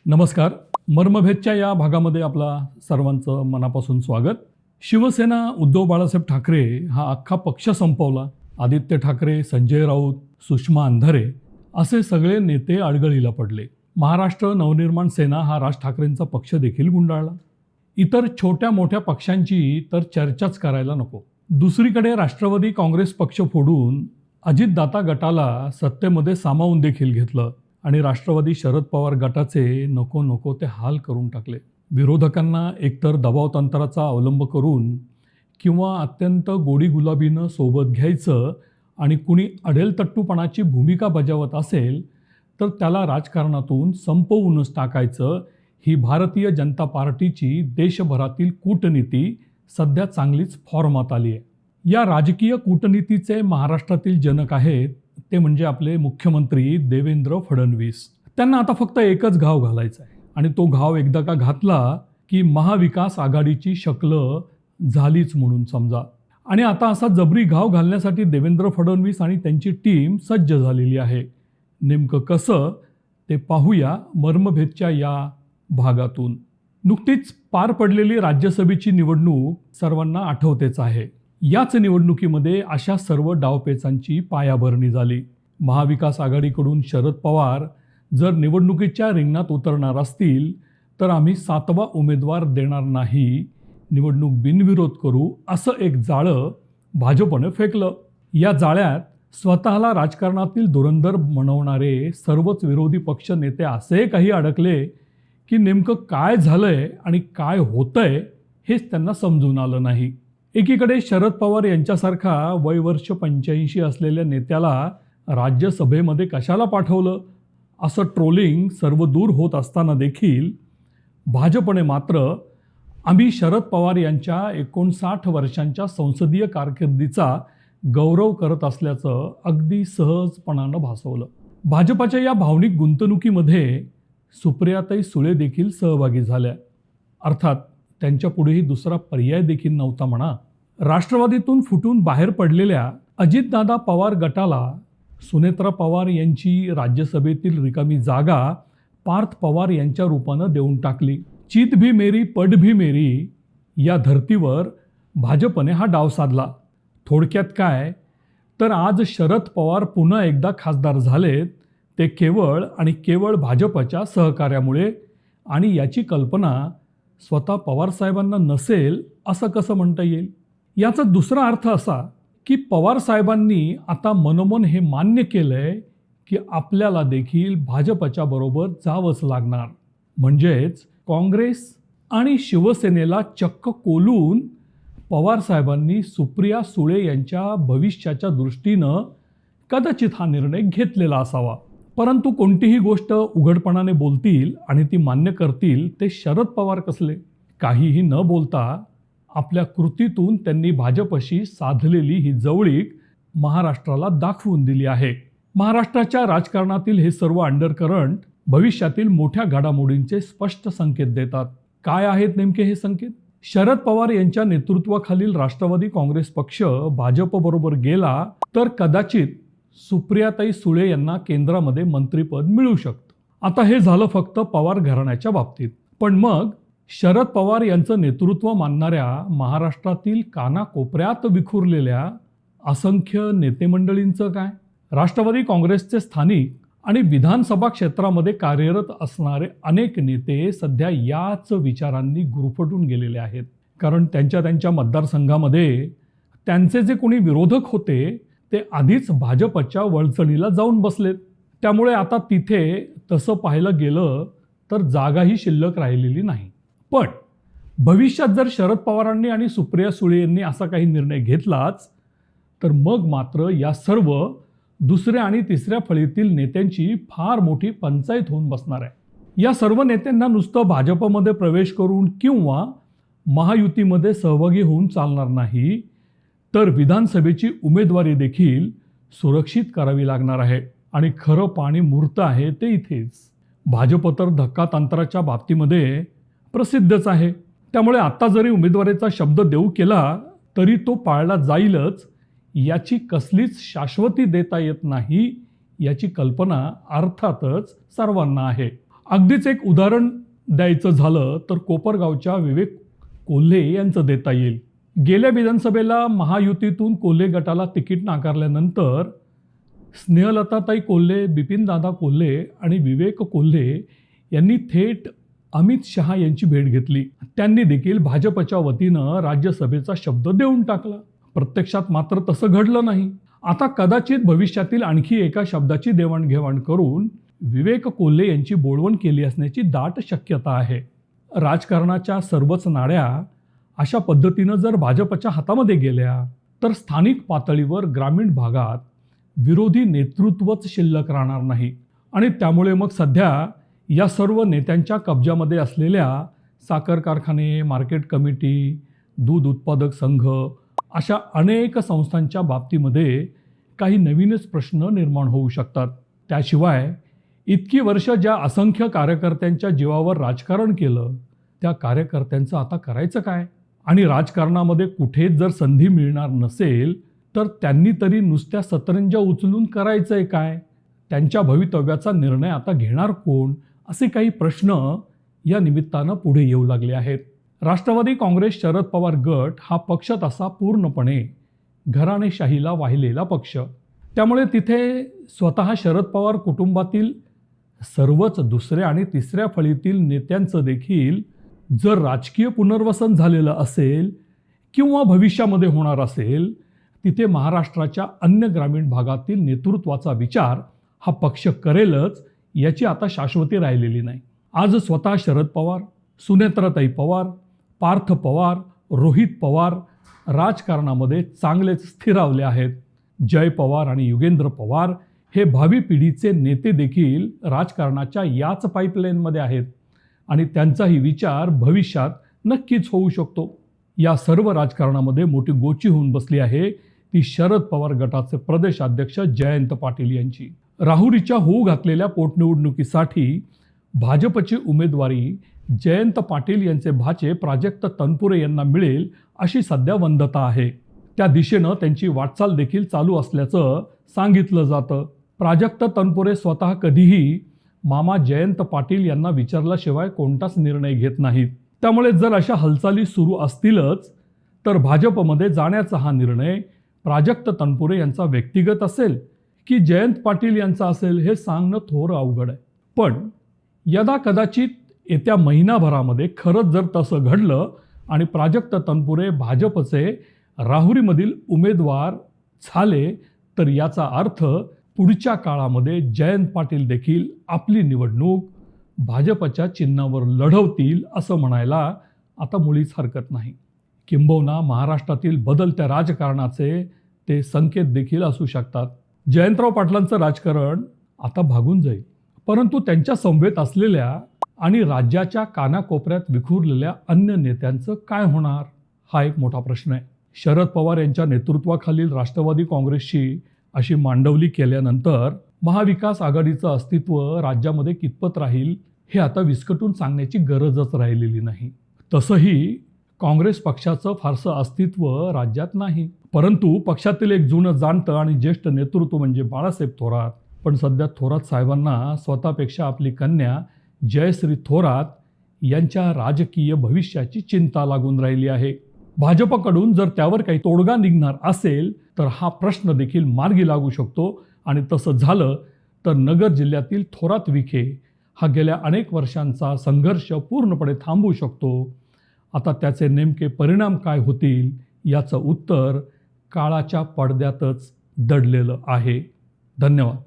नमस्कार. मर्मभेदच्या या भागामध्ये आपला सर्वांचं मनापासून स्वागत. शिवसेना उद्धव बाळासाहेब ठाकरे हा अख्खा पक्ष संपवला. आदित्य ठाकरे, संजय राऊत, सुषमा अंधारे असे सगळे नेते अडगळीला पडले. महाराष्ट्र नवनिर्माण सेना हा राज ठाकरेंचा पक्ष देखील गुंडाळला. इतर छोट्या मोठ्या पक्षांची तर चर्चाच करायला नको. दुसरीकडे राष्ट्रवादी काँग्रेस पक्ष फोडून अजितदादा गटाला सत्तेमध्ये सामावून देखील घेतलं आणि राष्ट्रवादी शरद पवार गटाचे नको नको ते हाल करून टाकले. विरोधकांना एकतर दबावतंत्राचा अवलंब करून किंवा अत्यंत गोडीगुलाबीनं सोबत घ्यायचं आणि कुणी अडेलतट्टूपणाची भूमिका बजावत असेल तर त्याला राजकारणातून संपवूनच टाकायचं. ही भारतीय जनता पार्टीची देशभरातील कूटनीती सध्या चांगलीच फॉर्मात आली आहे. या राजकीय कूटनीतीचे महाराष्ट्रातील जनक आहेत ते म्हणजे आपले मुख्यमंत्री देवेंद्र फडणवीस. त्यांना आता फक्त एकच घाव घालायचा आहे आणि तो घाव एकदा का घातला की महाविकास आघाडीची शक्ल झालीच म्हणून समजा. आणि आता असा जबरी घाव घालण्यासाठी देवेंद्र फडणवीस आणि त्यांची टीम सज्ज झालेली आहे. नेमकं कसं ते पाहूया मर्मभेदच्या या भागातून. नुकतीच पार पडलेली राज्यसभेची निवडणूक सर्वांना आठवतेच आहे. याच निवडणुकीमध्ये अशा सर्व डावपेचांची पायाभरणी झाली. महाविकास आघाडीकडून शरद पवार जर निवडणुकीच्या रिंगणात उतरणार असतील तर आम्ही 7वा उमेदवार देणार नाही, निवडणूक बिनविरोध करू, असं एक जाळं भाजपनं फेकलं. या जाळ्यात स्वतःला राजकारणातील धुरंधर म्हणवणारे सर्वच विरोधी पक्ष नेते असे काही अडकले की नेमकं काय झालंय आणि काय होतंय हेच त्यांना समजून आलं नाही. एकीकडे शरद पवार यांच्यासारखा वयवर्ष 85 असलेल्या नेत्याला राज्यसभेमध्ये कशाला पाठवलं असं ट्रोलिंग सर्वदूर होत असताना देखील भाजपने मात्र आम्ही शरद पवार यांच्या 59 वर्षांच्या संसदीय कारकिर्दीचा गौरव करत असल्याचं अगदी सहजपणानं भासवलं. भाजपाच्या या भावनिक गुंतवणुकीमध्ये सुप्रियाताई सुळे देखील सहभागी झाल्या. अर्थात त्यांच्या पुढेही दुसरा पर्याय देखील नव्हता म्हणा. राष्ट्रवादीतून फुटून बाहेर पडलेल्या अजितदादा पवार गटाला सुनेत्रा पवार यांची राज्यसभेतील रिकामी जागा पार्थ पवार यांच्या रूपानं देऊन टाकली. चित भी मेरी पट भी मेरी या धर्तीवर भाजपने हा डाव साधला. थोडक्यात काय तर आज शरद पवार पुन्हा एकदा खासदार झालेत ते केवळ आणि केवळ भाजपच्या सहकार्यामुळे. आणि याची कल्पना स्वतः पवारसाहेबांना नसेल असं कसं म्हणता येईल. याचा दुसरा अर्थ असा की पवारसाहेबांनी आता मनोमन हे मान्य केलंय की आपल्याला देखील भाजपच्या बरोबर जावंच लागणार. म्हणजेच काँग्रेस आणि शिवसेनेला चक्क कोलून पवारसाहेबांनी सुप्रिया सुळे यांच्या भविष्याच्या दृष्टीनं कदाचित हा निर्णय घेतलेला असावा. परंतु कोणतीही गोष्ट उघडपणाने बोलतील आणि ती मान्य करतील ते शरद पवार कसले. काहीही न बोलता आपल्या कृतीतून त्यांनी भाजपशी साधलेली ही जवळीक महाराष्ट्राला दाखवून दिली आहे. महाराष्ट्राच्या राजकारणातील हे सर्व अंडरकरंट भविष्यातील मोठ्या घडामोडींचे स्पष्ट संकेत देतात. काय आहेत नेमके हे संकेत? शरद पवार यांच्या नेतृत्वाखालील राष्ट्रवादी काँग्रेस पक्ष भाजपबरोबर गेला तर कदाचित सुप्रियाताई सुळे यांना केंद्रामध्ये मंत्रिपद मिळू शकतं. आता हे झालं फक्त पवार घराण्याच्या बाबतीत. पण मग शरद पवार यांचं नेतृत्व मानणाऱ्या महाराष्ट्रातील कानाकोपऱ्यात विखुरलेल्या असंख्य नेतेमंडळींचं काय? राष्ट्रवादी काँग्रेसचे स्थानिक आणि विधानसभा क्षेत्रामध्ये कार्यरत असणारे अनेक नेते सध्या याच विचारांनी गुरफटून गेलेले आहेत. कारण त्यांच्या मतदारसंघामध्ये त्यांचे जे कोणी विरोधक होते ते आधीच भाजपच्या वळचणीला जाऊन बसलेत. त्यामुळे आता तिथे तसं पाहायला गेलं तर जागाही शिल्लक राहिलेली नाही. पण भविष्यात जर शरद पवारांनी आणि सुप्रिया सुळे यांनी असा काही निर्णय घेतलाच तर मग मात्र या सर्व दुसऱ्या आणि तिसऱ्या फळीतील नेत्यांची फार मोठी पंचायत होऊन बसणार आहे. या सर्व नेत्यांना नुसतं भाजपमध्ये प्रवेश करून किंवा महायुतीमध्ये सहभागी होऊन चालणार नाही तर विधानसभेची उमेदवारी देखील सुरक्षित करावी लागणार आहे. आणि खरं पाणी मूर्त आहे ते इथेच. भाजप तर धक्कातंत्राच्या बाबतीमध्ये प्रसिद्धच आहे. त्यामुळे आता जरी उमेदवारीचा शब्द देऊ केला तरी तो पाळला जाईलच याची कसलीच शाश्वती देता येत नाही याची कल्पना अर्थातच सर्वांना आहे. अगदीच एक उदाहरण द्यायचं झालं तर कोपरगावच्या विवेक कोल्हे यांचं देता येईल. गेल्या विधानसभेला महायुतीतून कोल्हे गटाला तिकीट नाकारल्यानंतर स्नेहलताताई कोल्हे, बिपिनदादा कोल्हे आणि विवेक कोल्हे यांनी थेट अमित शहा यांची भेट घेतली. त्यांनी देखील भाजपच्या वतीनं राज्यसभेचा शब्द देऊन टाकला. प्रत्यक्षात मात्र तसं घडलं नाही. आता कदाचित भविष्यातील आणखी एका शब्दाची देवाणघेवाण करून विवेक कोल्हे यांची बोलवण केली असण्याची दाट शक्यता आहे. राजकारणाच्या सर्वच नाड्या अशा पद्धतीनं जर भाजपच्या हातामध्ये गेल्या तर स्थानिक पातळीवर ग्रामीण भागात विरोधी नेतृत्वच शिल्लक राहणार नाही. आणि त्यामुळे मग सध्या या सर्व नेत्यांच्या कब्जामध्ये असलेल्या साखर कारखाने, मार्केट कमिटी, दूध उत्पादक संघ अशा अनेक संस्थांच्या बाबतीमध्ये काही नवीनच प्रश्न निर्माण होऊ शकतात. त्याशिवाय इतकी वर्ष ज्या असंख्य कार्यकर्त्यांच्या जीवावर राजकारण केलं त्या कार्यकर्त्यांचं आता करायचं काय? आणि राजकारणामध्ये कुठेच जर संधी मिळणार नसेल तर त्यांनी तरी नुसत्या सतरंजा उचलून करायचंय काय? त्यांच्या भवितव्याचा निर्णय आता घेणार कोण? असे काही प्रश्न या निमित्तानं पुढे येऊ लागले आहेत. राष्ट्रवादी काँग्रेस शरद पवार गट हा पक्ष तसा पूर्णपणे घराणेशाहीला वाहिलेला पक्ष. त्यामुळे तिथे स्वतः शरद पवार कुटुंबातील सर्वच दुसऱ्या आणि तिसऱ्या फळीतील नेत्यांचं देखील जर राजकीय पुनर्वसन झालेलं असेल किंवा भविष्यामध्ये होणार असेल तिथे महाराष्ट्राच्या अन्य ग्रामीण भागातील नेतृत्वाचा विचार हा पक्ष करेलच याची आता शाश्वती राहिलेली नाही. आज स्वतः शरद पवार, सुनेत्राताई पवार, पार्थ पवार, रोहित पवार राजकारणामध्ये चांगलेच स्थिरावले आहेत. जय पवार आणि युगेंद्र पवार हे भावी पिढीचे नेते देखील राजकारणाच्या याच पाईपलाईनमध्ये आहेत आणि त्यांचाही विचार भविष्यात नक्कीच होऊ शकतो. या सर्व राजकारणामध्ये मोठी गोची होऊन बसली आहे ती शरद पवार गटाचे प्रदेशाध्यक्ष जयंत पाटील यांची. राहुरीच्या होऊ घातलेल्या पोटनिवडणुकीसाठी भाजपची उमेदवारी जयंत पाटील यांचे भाचे प्राजक्त तनपुरे यांना मिळेल अशी सध्या वंदता आहे. त्या दिशेनं त्यांची वाटचाल देखील चालू असल्याचं सांगितलं जातं. प्राजक्त तनपुरे स्वतः कधीही मामा जयंत पाटील यांना विचारल्याशिवाय कोणताच निर्णय घेत नाहीत. त्यामुळे जर अशा हालचाली सुरू असतीलच तर भाजपमध्ये जाण्याचा हा निर्णय प्राजक्त तनपुरे यांचा व्यक्तिगत असेल की जयंत पाटील यांचा असेल हे सांगणं थोडं अवघड आहे. पण यदा कदाचित येत्या महिनाभरामध्ये खरंच जर तसं घडलं आणि प्राजक्त तनपुरे भाजपचे राहुरीमधील उमेदवार झाले तर याचा अर्थ पुढच्या काळामध्ये जयंत पाटील देखील आपली निवडणूक भाजपच्या चिन्हावर लढवतील असं म्हणायला आता मुळीच हरकत नाही. किंबहुना महाराष्ट्रातील बदलत्या राजकारणाचे ते संकेत देखील असू शकतात. जयंतराव पाटलांचं राजकारण आता भागून जाईल, परंतु त्यांच्या समवेत असलेल्या आणि राज्याच्या कानाकोपऱ्यात विखुरलेल्या अन्य नेत्यांचं काय होणार हा एक मोठा प्रश्न आहे. शरद पवार यांच्या नेतृत्वाखालील राष्ट्रवादी काँग्रेसची अशी मांडवली केल्यानंतर महाविकास आघाडीचं अस्तित्व राज्यामध्ये कितपत राहील हे आता विस्कटून सांगण्याची गरजच राहिलेली नाही. तसंही काँग्रेस पक्षाचं फारसं अस्तित्व राज्यात नाही, परंतु पक्षातील एक जुनं जाणतं आणि ज्येष्ठ नेतृत्व म्हणजे बाळासाहेब थोरात. पण सध्या थोरात साहेबांना स्वतःपेक्षा आपली कन्या जयश्री थोरात यांच्या राजकीय भविष्याची चिंता लागून राहिली आहे. भाजपकडून जर त्यावर काही तोडगा निघणार असेल तर हा प्रश्न देखील मार्गी लागू शकतो आणि तसं झालं तर नगर जिल्ह्यातील थोरात विखे हा गेल्या अनेक वर्षांचा संघर्ष पूर्णपणे थांबू शकतो. आता त्याचे नेमके परिणाम काय होतील याचं उत्तर काळाच्या पडद्यातच दडलेलं आहे. धन्यवाद.